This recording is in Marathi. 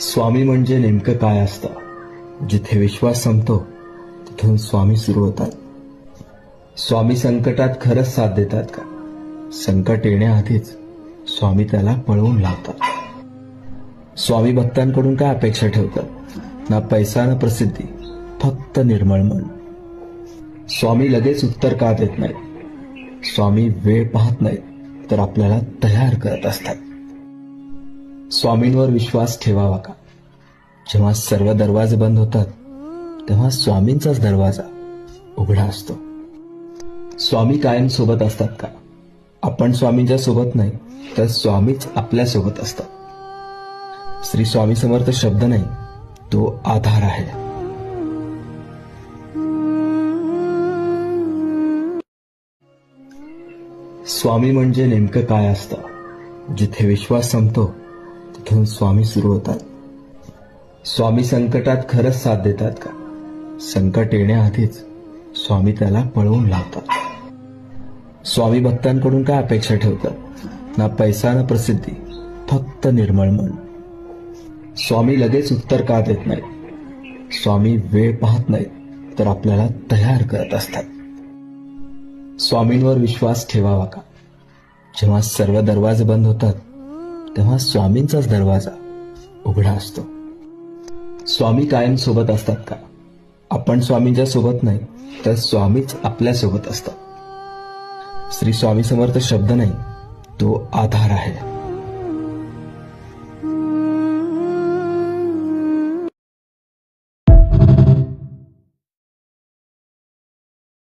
स्वामी म्हणजे नेमकं काय असतं? जिथे विश्वास संपतो तिथून स्वामी सुरू होतात. स्वामी संकटात खरंच साथ देतात का? संकट येण्याआधीच स्वामी त्याला पळवून लावतात. स्वामी भक्तांकडून काय अपेक्षा ठेवतात? ना पैसा ना प्रसिद्धी, फक्त निर्मळ मन. स्वामी लगेच उत्तर का देत नाहीत? स्वामी वेळ पाहत नाहीत तर आपल्याला तयार करत असतात. स्वामींवर विश्वास ठेवावा का? जेव्हा सर्व दरवाजे बंद होतात तेव्हा स्वामींचाच दरवाजा उघडा असतो. स्वामी कायम सोबत असतात का? आपण स्वामींच्या सोबत नाही तर स्वामीच आपल्या सोबत असतात. श्री स्वामी समर्थ शब्द नाही, तो आधार आहे. स्वामी म्हणजे नेमकं काय असतं? जिथे विश्वास संपतो तिथून स्वामी सुरू होतात. स्वामी संकटात खरंच साथ देतात का? संकट येण्याआधीच स्वामी त्याला पळवून लावतात. स्वामी भक्तांकडून काय अपेक्षा ठेवतात? ना पैसा ना प्रसिद्धी, फक्त निर्मळ मन. स्वामी लगेच उत्तर का देत नाहीत? स्वामी वेळ पाहत नाहीत तर आपल्याला तयार करत असतात. स्वामींवर विश्वास ठेवावा का? जेव्हा सर्व दरवाजे बंद होतात तेव्हा स्वामींचाच दरवाजा उघडा असतो. स्वामी कायम सोबत असतात का? आपण स्वामींच्या सोबत नाही तर स्वामीच आपल्या सोबत असतात. श्री स्वामी समर्थ शब्द नाही, तो आधार आहे.